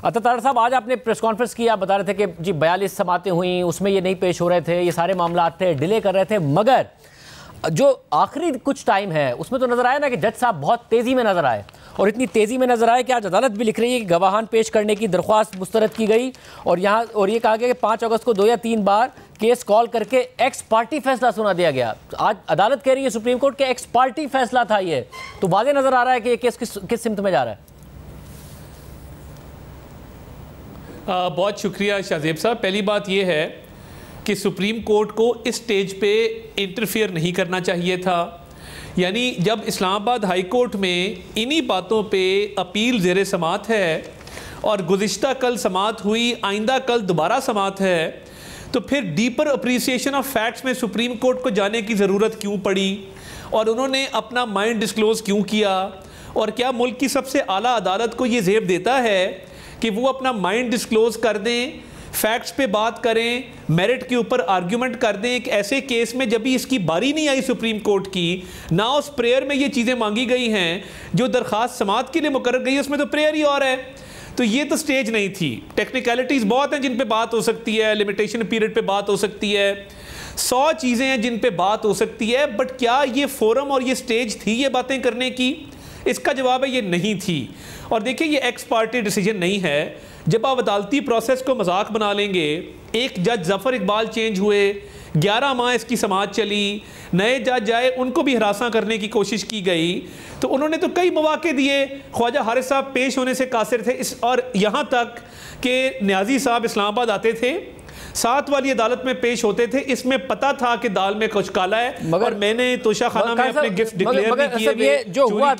अतातार साहब, आज आपने प्रेस कॉन्फ्रेंस की, आप बता रहे थे कि जी 42 समातें हुई, उसमें ये नहीं पेश हो रहे थे, ये सारे मामला थे, डिले कर रहे थे, मगर जो आखिरी कुछ टाइम है उसमें तो नजर आया ना कि जज साहब बहुत तेजी में नजर आए, और इतनी तेजी में नजर आए कि आज अदालत भी लिख रही है कि गवाहान पेश करने की दरख्वास्त मुस्तरद की गई, और ये कहा गया कि 5 अगस्त को 2 या 3 बार केस कॉल करके एक्स पार्टी फैसला सुना दिया गया। आज अदालत कह रही है सुप्रीम कोर्ट के एक्स पार्टी फैसला था ये, तो वाज़ेह नजर आ रहा है कि ये केस किस सिमत में जा रहा है। बहुत शुक्रिया शाहजेब साहब। पहली बात यह है कि सुप्रीम कोर्ट को इस स्टेज पे इंटरफेयर नहीं करना चाहिए था। यानी जब इस्लामाबाद हाई कोर्ट में इन्हीं बातों पे अपील ज़ेर समात है और गुज़िश्ता कल समात हुई, आइंदा कल दोबारा समात है, तो फिर डीपर अप्रिसिएशन ऑफ फैक्ट्स में सुप्रीम कोर्ट को जाने की ज़रूरत क्यों पड़ी, और उन्होंने अपना माइंड डिस्क्लोज़ क्यों किया, और क्या मुल्क की सबसे आला अदालत को ये ज़ेब देता है कि वो अपना माइंड डिस्क्लोज़ कर दें, फैक्ट्स पे बात करें, मेरिट के ऊपर आर्ग्यूमेंट कर दें एक ऐसे केस में जब भी इसकी बारी नहीं आई सुप्रीम कोर्ट की, ना उस प्रेयर में ये चीज़ें मांगी गई हैं जो दरख्वास्त समात के लिए मुकर्रर गई है, उसमें तो प्रेयर ही और है। तो ये तो स्टेज नहीं थी। टेक्निकलिटीज़ बहुत हैं जिन पे बात हो सकती है, लिमिटेशन पीरियड पे बात हो सकती है, 100 चीज़ें हैं जिन पे बात हो सकती है, बट क्या ये फोरम और ये स्टेज थी ये बातें करने की? इसका जवाब है ये नहीं थी। और देखिए, ये एक्स पार्टी डिसीजन नहीं है। जब आप अदालती प्रोसेस को मजाक बना लेंगे, एक जज जफ़र इकबाल चेंज हुए, 11 माह इसकी समाअत चली, नए जज आए, उनको भी हरासा करने की कोशिश की गई, तो उन्होंने तो कई मौके दिए। ख्वाजा हारिस साहब पेश होने से कासिर थे, और यहाँ तक कि न्याजी साहब इस्लामाबाद आते थे, 7 वाली अदालत में पेश होते थे, इसमें पता था कि दाल में कुछ काला है, और मैंने तोशा खाना में अपने गिफ्ट डिक्लेयर भी किए हुए, जो हुआ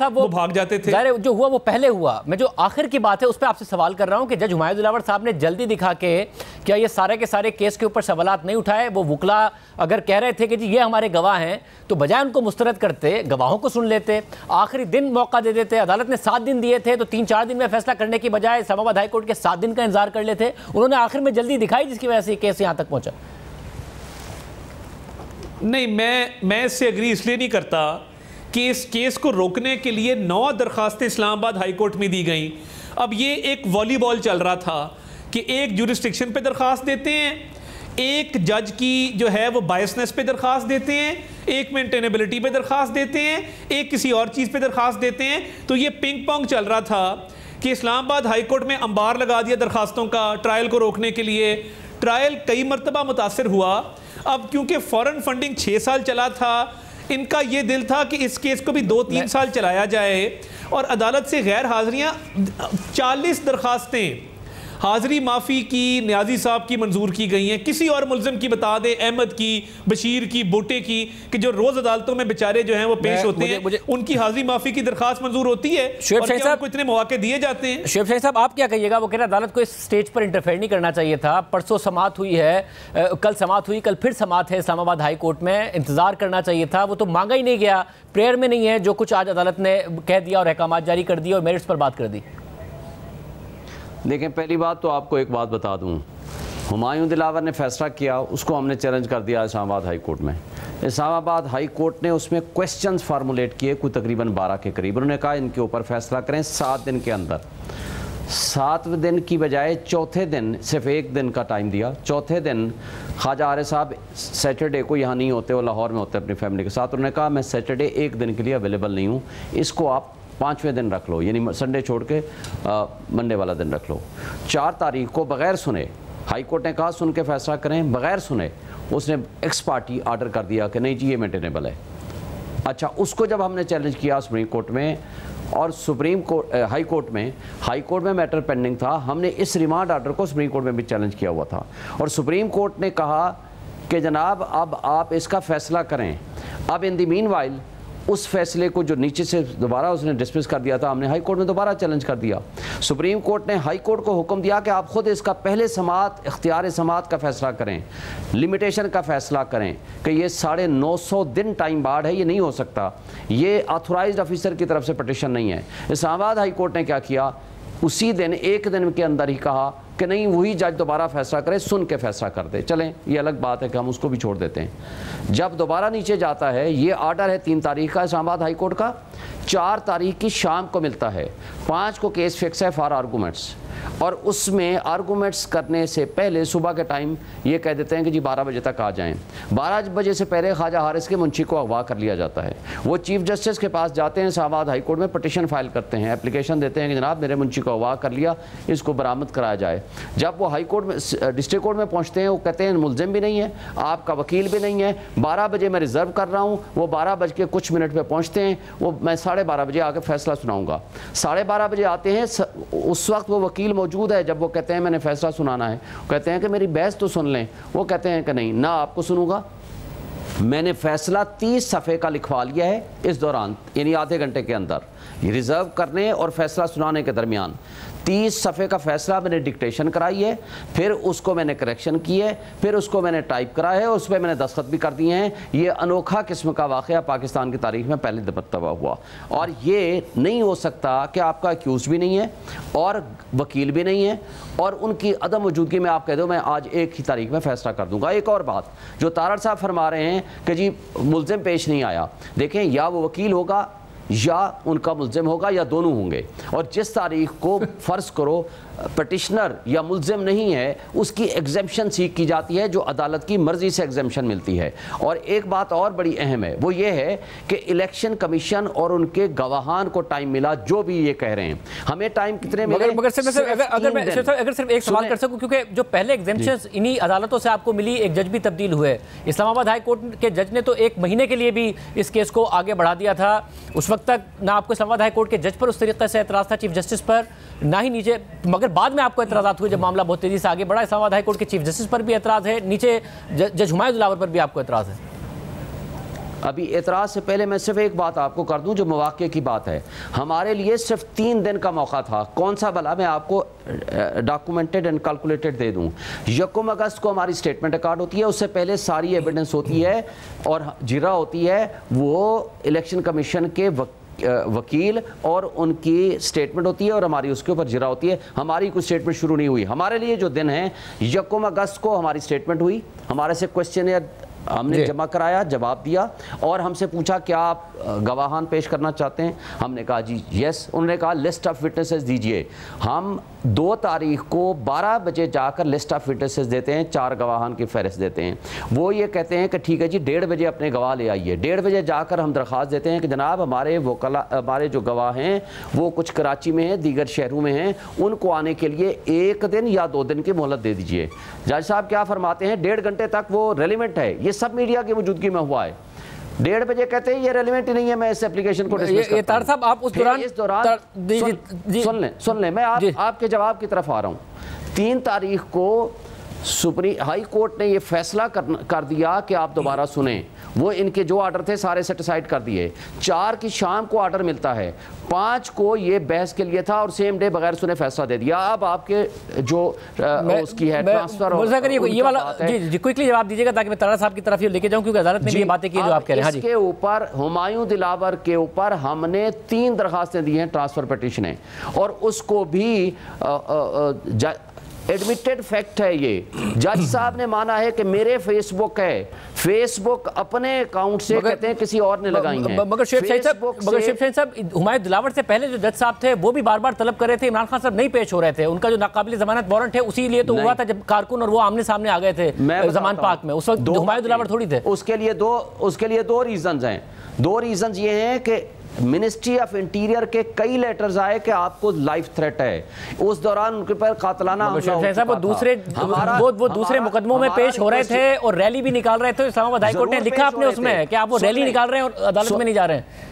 वो भाग जाते थे। जो हुआ वो पहले हुआ। मैं जो आखिर की बात है उस पर आपसे सवाल कर रहा हूं कि जज हुमायूं दिलावर साहब ने जल्दी दिखा के क्या ये सारे के सारे केस के ऊपर सवालात नहीं उठाए? वो वकला अगर कह रहे थे कि जी ये हमारे गवाह हैं, तो बजाय उनको मुस्तरद करते, गवाहों को सुन लेते, आखिरी दिन मौका दे देते। अदालत ने 7 दिन दिए थे, तो 3-4 दिन में फैसला करने की बजाय इस्लामाबाद हाई कोर्ट के 7 दिन का इंतजार कर लेते। उन्होंने आखिर में जल्दी दिखाई, जिसकी वजह से केस यहां तक पहुंचा। नहीं, मैं इससे एग्री इसलिए नहीं करता कि इस केस को रोकने के लिए 9 दरखास्तें इस्लामाबाद हाई कोर्ट में दी गई। अब ये एक वॉलीबॉल चल रहा था कि एक जुरिस्डिक्शन पे दरखास्त देते हैं, एक जज की जो है वो बायसनेस पे दरखास्त देते हैं, एक मेंटेनेबिलिटी पे दरखास्त देते हैं, एक किसी और चीज़ पे दरखास्त देते हैं। तो ये पिंग पोंग चल रहा था कि इस्लामाबाद हाई कोर्ट में अंबार लगा दिया दरखास्तों का ट्रायल को रोकने के लिए। ट्रायल कई मरतबा मुतासर हुआ। अब क्योंकि फॉरेन फंडिंग 6 साल चला था, इनका ये दिल था कि इस केस को भी 2-3 साल चलाया जाए, और अदालत से गैर हाजिरियाँ 40 दरखास्तें हाज़री माफ़ी की न्याजी साहब की मंजूर की गई हैं। किसी और मुल्ज़िम की बता दें, अहमद की, बशीर की, बूटे की, कि जो रोज़ अदालतों में बेचारे जो हैं वो पेश होते हैं, उनकी हाज़री माफ़ी की दरखास्त मंजूर होती है, और क्या उनको इतने मौके दिए जाते हैं? शुएब शाही साहब, आप क्या कहिएगा? वो कह रहे हैं अदालत को इस स्टेज पर इंटरफेयर नहीं करना चाहिए था। परसों समात हुई है, कल समात हुई, कल फिर समात है इस्लामाबाद हाई कोर्ट में, इंतजार करना चाहिए था। वो तो मांगा ही नहीं गया, प्रेयर में नहीं है जो कुछ आज अदालत ने कह दिया और अहकामात जारी कर दिए और मेरिट्स पर बात कर दी। देखें, पहली बात तो आपको एक बात बता दूं, हुमायूं दिलावर ने फैसला किया, उसको हमने चैलेंज कर दिया इस्लामाबाद हाई कोर्ट में। इस्लामाबाद हाई कोर्ट ने उसमें क्वेश्चंस फार्मुलेट किए, कोई तकरीबन 12 के करीब। उन्होंने कहा इनके ऊपर फैसला करें 7 दिन के अंदर। 7 दिन की बजाय चौथे दिन, सिर्फ 1 दिन का टाइम दिया। चौथे दिन ख्वाजा हारिस साहब सैटरडे को यहाँ नहीं होते, वो लाहौर में होते अपनी फैमिली के साथ। उन्होंने कहा मैं सैटरडे 1 दिन के लिए अवेलेबल नहीं हूँ, इसको आप 5वें दिन रख लो, यानी संडे छोड़ के मंडे वाला दिन रख लो। 4 तारीख को बगैर सुने, हाई कोर्ट ने कहा सुन के फैसला करें, बगैर सुने उसने एक्स पार्टी आर्डर कर दिया कि नहीं जी ये मेंटेनेबल है। अच्छा, उसको जब हमने चैलेंज किया सुप्रीम कोर्ट में, और सुप्रीम कोर्ट हाई कोर्ट में मैटर पेंडिंग था, हमने इस रिमांड आर्डर को सुप्रीम कोर्ट में भी चैलेंज किया हुआ था, और सुप्रीम कोर्ट ने कहा कि जनाब अब आप इसका फैसला करें। अब इन द मीनवाइल उस फैसले को जो नीचे से दोबारा उसने डिसमिस कर दिया था, हमने हाई कोर्ट में दोबारा चैलेंज कर दिया। सुप्रीम कोर्ट ने हाई कोर्ट को हुक्म दिया कि आप खुद इसका पहले समात, इख्तियार समात का फैसला करें, लिमिटेशन का फैसला करें कि ये 950 दिन टाइम बार्ड है, ये नहीं हो सकता, ये ऑथोराइज्ड ऑफिसर की तरफ से पटिशन नहीं है। इस्लामाबाद हाई कोर्ट ने क्या किया, उसी दिन 1 दिन के अंदर ही कहा कि नहीं वही जज दोबारा फैसला करे, सुन के फैसला कर दे। चलें, ये अलग बात है कि हम उसको भी छोड़ देते हैं। जब दोबारा नीचे जाता है, ये आर्डर है 3 तारीख का इस्लामाबाद हाई कोर्ट का, 4 तारीख की शाम को मिलता है, 5 को केस फिक्स है फॉर आर्गूमेंट्स। और उसमें आर्गूमेंट्स करने से पहले सुबह के टाइम ये कह देते हैं कि जी 12 बजे तक आ जाएं। 12 बजे से पहले ख्वाजा हारिस के मुंशी को अगवा कर लिया जाता है। वो चीफ जस्टिस के पास जाते हैं, इस्लामाबाद हाई कोर्ट में पटिशन फाइल करते हैं, एप्लीकेशन देते हैं कि जनाब मेरे मुंशी को अगवा कर लिया, इसको बरामद कराया जाए। जब वो हाई कोर्ट में डिस्ट्रिक्ट कोर्ट में पहुँचते हैं, वो कहते हैं मुलजिम भी नहीं है, आपका वकील भी नहीं है, 12 बजे मैं रिजर्व कर रहा हूँ। वो 12 बज के कुछ मिनट पर पहुँचते हैं, वो मैं 12:30 बजे आकर फैसला सुनाऊँगा। 12:30 बजे आते हैं, उस वक्त वो वकील मौजूद है। जब वो कहते हैं मैंने फैसला सुनाना है, कहते हैं कि मेरी बहस तो सुन लें। वो कहते हैं कि नहीं, ना आपको सुनूंगा, मैंने फैसला 30 सफ़े का लिखवा लिया है इस दौरान, यानी आधे घंटे के अंदर, रिजर्व करने और फैसला सुनाने के दरमियान 30 सफ़े का फैसला मैंने डिक्टेशन कराई है, फिर उसको मैंने करेक्शन की है, फिर उसको मैंने टाइप करा है, उस पर मैंने दस्तखत भी कर दिए हैं। ये अनोखा किस्म का वाक़या पाकिस्तान की तारीख में पहली मरतबा हुआ, और ये नहीं हो सकता कि आपका एक्यूज भी नहीं है और वकील भी नहीं है, और उनकी अदम मौजूदगी में आप कह दो मैं आज एक ही तारीख में फैसला कर दूंगा। एक और बात जो तारड़ साहब फरमा रहे हैं कि जी मुल्ज़िम पेश नहीं आया, देखें या वो वकील होगा या उनका मुल्ज़िम होगा या दोनों होंगे, और जिस तारीख को फ़र्ज़ करो पटिशनर या मुल्ज़िम नहीं है उसकी एग्जेम्पशन सीख की जाती है, जो अदालत की मर्ज़ी से एग्जेम्पशन मिलती है। और एक बात और बड़ी अहम है, वो ये है कि इलेक्शन कमीशन और उनके गवाहान को टाइम मिला, जो भी ये कह रहे हैं। हमें टाइम कितने मिले? अगर सिर्फ एक सवाल कर सकूं, क्योंकि जो पहले एग्जेम्पशन इन्हीं अदालतों से आपको मिली, एक जज भी तब्दील हुए। इस्लामाबाद हाई कोर्ट के जज ने तो 1 महीने के लिए भी इस केस को आगे बढ़ा दिया था। उस वक्त तक ना आपको इस्लामाबाद हाई कोर्ट के जज पर उस तरीके से एतराज़ था, चीफ जस्टिस पर, ना ही नीचे, मगर बाद में आपको एतराज़ात हुए जब मामला बहुत तेज़ी से आगे बढ़ा। इस्लामाबाद हाई कोर्ट के चीफ जस्टिस पर भी एतराज़ है, नीचे जज हुमायूं दिलावर पर भी आपको एतराज़ है। अभी एतराज़ से पहले मैं सिर्फ एक बात आपको कर दूं, जो मौक़े की बात है। हमारे लिए सिर्फ 3 दिन का मौका था। कौन सा भला, मैं आपको डॉक्यूमेंटेड एंड कैलकुलेटेड दे दूं। 1 अगस्त को हमारी स्टेटमेंट रिकॉर्ड होती है, उससे पहले सारी एविडेंस होती है और जिरा होती है, वो इलेक्शन कमीशन के वकील और उनकी स्टेटमेंट होती है और हमारी उसके ऊपर जिरा होती है। हमारी कोई स्टेटमेंट शुरू नहीं हुई। हमारे लिए जो दिन है 1 अगस्त को हमारी स्टेटमेंट हुई, हमारे से क्वेश्चन हमने जमा कराया, जवाब दिया, और हमसे पूछा क्या आप गवाहान पेश करना चाहते हैं। हमने कहा जी यस। उन्होंने कहा लिस्ट ऑफ विटनेसेस दीजिए। हम 2 तारीख को 12 बजे जाकर लिस्ट ऑफ विटनेसेस देते हैं, 4 गवाहान की फहरिस्त देते हैं। वो ये कहते हैं कि ठीक है जी 1:30 बजे अपने गवाह ले आइए। 1:30 बजे जाकर हम दरख्वास्त देते हैं कि जनाब हमारे जो गवाह हैं वो कुछ कराची में हैं, दीगर शहरों में हैं, उनको आने के लिए 1 दिन या 2 दिन की मोहलत दे दीजिए। जज साहब क्या फरमाते हैं, 1.5 घंटे तक वो रेलिवेंट है। ये सब मीडिया की मौजूदगी में हुआ है। 1:30 बजे कहते हैं ये रेलिवेंट ही नहीं है, मैं इस एप्लीकेशन को डिसमिस करता हूं। तारड़ साहब आप उस दौरान सुन लें, मैं आपके जवाब की तरफ आ रहा हूं। 3 तारीख को हाई कोर्ट ने ये फैसला कर दिया कि आप दोबारा सुने। वो इनके जो ऑर्डर थे सारे सेटिसाइड कर दिए। 4 की शाम को ऑर्डर मिलता है, 5 को ये बहस के लिए था और सेम डे बगैर सुने फैसला दे दिया। अब आपके जो उसकी है ट्रांसफर, ये वाला जी क्विकली जवाब दीजिएगा ताकि मैं तारड़ साहब की तरफ ये लेके जाऊं, क्योंकि अदालत ने ये बातें की जो आप कह रहे हैं। इसके ऊपर हुमायूं दिलावर के ऊपर हमने 3 दरखास्तें दी हैं, ट्रांसफर पिटीशनें, और उसको भी एडमिटेड फैक्ट है। ये जज साहब ने माना है कि मेरे फेसबुक है, फेसबुक अपने अकाउंट से कहते हैं किसी और ने लगाई है। मगर शेख शाहीन साहब हुमायूं दिलावर से पहले जो जज साहब थे वो भी बार बार तलब कर रहे थे, इमरान खान साहब नहीं पेश हो रहे थे। उनका जो नाकाबिल जमानत वारंट है उसी लिए तो हुआ था जब कारकुन और वो आमने सामने आ गए थे जमान पाक में। उस वक्त हुमायूं दिलावर थोड़ी थे। उसके लिए दो रीजंस हैं। 2 रीजंस ये हैं कि मिनिस्ट्री ऑफ इंटीरियर के कई लेटर्स आए कि आपको लाइफ थ्रेट है। उस दौरान उनके पर कातलाना वो दूसरे मुकदमों में पेश हो रहे थे और रैली भी निकाल रहे थे। इस्लामाबाद हाई कोर्ट ने लिखा अपने उसमें कि आप वो रैली निकाल रहे हैं और अदालत में नहीं जा रहे हैं।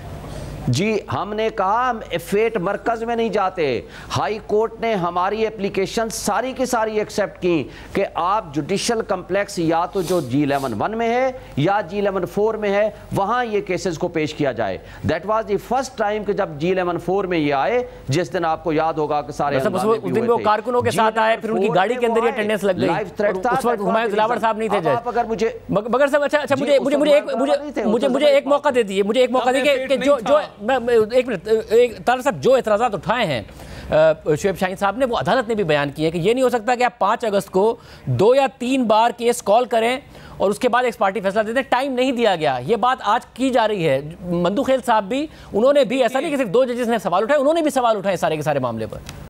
जी हमने कहा हम फेट मरकज में नहीं जाते। हाई कोर्ट ने हमारी एप्लीकेशन सारी की सारी एक्सेप्ट की कि आप जुडिशल कम्प्लेक्स या तो जो G11-1 में है या G11-4 में है वहां ये केसेस को पेश किया जाए। That was the first time कि जब G11-4 में ये आए, जिस दिन आपको याद होगा कि सारे उस दिन वो कारकुनों के साथ आए, फिर उनकी गाड़ी के अंदर ये अटेंडेंस लग गई। उस वक्त हुमायूं दिलावर साहब नहीं थे जज। अगर मुझे मगर साहब अच्छा मुझे एक मौका दे दीजिए, मुझे एक मौका दीजिए कि जो एक मिनट, तारड़ साहब जो एतराज़ात उठाए हैं शुएब शाहीन साहब ने, वो अदालत ने भी बयान किया कि ये नहीं हो सकता कि आप 5 अगस्त को 2 या 3 बार केस कॉल करें और उसके बाद एक पार्टी फैसला देते हैं। टाइम नहीं दिया गया, ये बात आज की जा रही है। मंदू खेल साहब भी, उन्होंने भी, ऐसा नहीं कि सिर्फ 2 जजेस ने सवाल उठाए, उन्होंने भी सवाल उठाए सारे के सारे मामले पर।